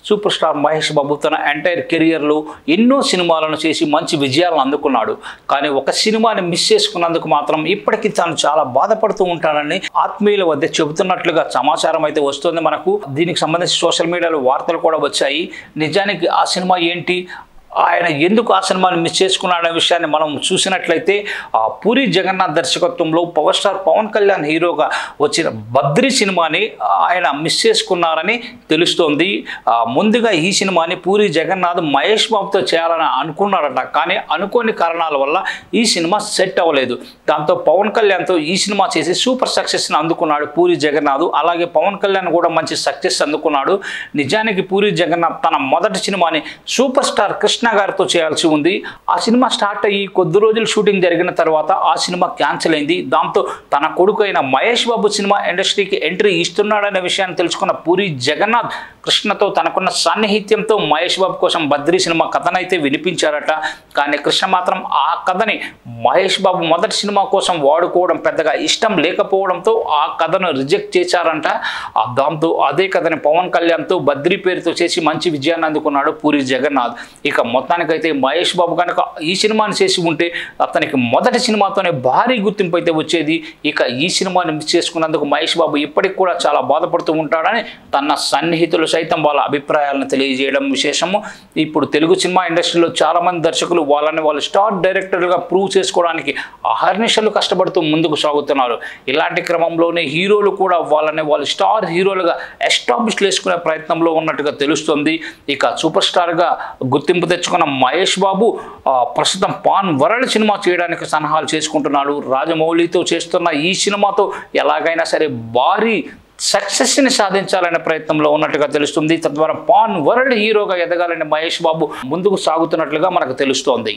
Super star Mahesh Babu తన entire కెరియర్లో ఎన్నో సినిమాలను చేసి మంచి విజయాలను అందుకున్నాడు. కానీ ఒక సినిమాని మిస్ చేసుకున్నందుకు మాత్రం ఇప్పటికీ తాను చాలా బాధపడుతూ ఉంటానని ఆత్మీయుల వద్ద చెబుతున్నట్లుగా సమాచారం అయితే వస్తుంది మనకు. దీనికి సంబంధించి సోషల్ మీడియాలో వార్తలు కూడా వచ్చాయి. నిజానికి ఆ సినిమా ఏంటి, ఆయన ఎందుకు ఆ సినిమాని మిస్ చేసుకున్నాడనే విషయాన్ని మనం చూసినట్లయితే పూరి జగన్నాథ్ దర్శకత్వంలో పవర్ స్టార్ పవన్ కళ్యాణ్ హీరోగా వచ్చిన బద్రీ సినిమాని ఆయన మిస్ చేసుకున్నారని తెలుస్తోంది. ముందుగా ఈ సినిమాని పూరి జగన్నాథ్ మహేష్ బాబుతో చేయాలని అనుకున్నారట. కానీ అనుకోని కారణాల వల్ల ఈ సినిమా సెట్ అవ్వలేదు. దాంతో పవన్ కళ్యాణ్తో ఈ సినిమా చేసి సూపర్ సక్సెస్ని అందుకున్నాడు పూరి జగన్నాథ్. అలాగే పవన్ కళ్యాణ్ కూడా మంచి సక్సెస్ అందుకున్నాడు. నిజానికి పూరి జగన్నాథ్ తన మొదటి సినిమాని సూపర్ స్టార్ కృష్ణ గారితో చేయాల్సి ఉంది. ఆ సినిమా స్టార్ట్ అయ్యి కొద్ది రోజులు షూటింగ్ జరిగిన తర్వాత ఆ సినిమా క్యాన్సిల్ అయింది. దాంతో తన కొడుకు అయిన మహేష్ బాబు సినిమా ఇండస్ట్రీకి ఎంట్రీ ఇస్తున్నాడనే విషయాన్ని తెలుసుకున్న పూరి జగన్నాథ్ కృష్ణతో తనకున్న సాన్నిహిత్యంతో మహేష్ బాబు కోసం బద్రీ సినిమా కథనైతే వినిపించారట. కానీ కృష్ణ మాత్రం ఆ కథని మహేష్ బాబు మొదటి సినిమా కోసం వాడుకోవడం పెద్దగా ఇష్టం లేకపోవడంతో ఆ కథను రిజెక్ట్ చేశారంట. దాంతో అదే కథని పవన్ కళ్యాణ్తో బద్రీ పేరుతో చేసి మంచి విజయాన్ని అందుకున్నాడు పూరి జగన్నాథ్. ఇక మొత్తానికైతే మహేష్ బాబు కనుక ఈ సినిమాని చేసి ఉంటే అతనికి మొదటి సినిమాతోనే భారీ గుర్తింపు అయితే వచ్చేది. ఇక ఈ సినిమాని మిస్ చేసుకున్నందుకు మహేష్ బాబు ఇప్పటికి కూడా చాలా బాధపడుతూ ఉంటాడని తన సన్నిహితులు సైతం వాళ్ళ అభిప్రాయాలను తెలియజేయడం విశేషము. ఇప్పుడు తెలుగు సినిమా ఇండస్ట్రీలో చాలామంది దర్శకులు వాళ్ళు స్టార్ డైరెక్టర్గా ప్రూవ్ చేసుకోవడానికి అహర్నిశలు కష్టపడుతూ ముందుకు సాగుతున్నారు. ఇలాంటి క్రమంలోనే హీరోలు కూడా వాళ్ళు స్టార్ హీరోలుగా ఎస్టాబ్లిష్ చేసుకునే ప్రయత్నంలో ఉన్నట్టుగా తెలుస్తుంది. ఇక సూపర్ స్టార్గా గుర్తింపు తెచ్చుకున్న మహేష్ బాబు ప్రస్తుతం పాన్ వరల్డ్ సినిమా చేయడానికి సన్నాహాలు చేసుకుంటున్నాడు. రాజమౌళితో చేస్తున్న ఈ సినిమాతో ఎలాగైనా సరే భారీ సక్సెస్ని సాధించాలనే ప్రయత్నంలో ఉన్నట్టుగా తెలుస్తుంది. తద్వారా పాన్ వరల్డ్ హీరోగా ఎదగాలని మహేష్ బాబు ముందుకు సాగుతున్నట్లుగా మనకు తెలుస్తోంది.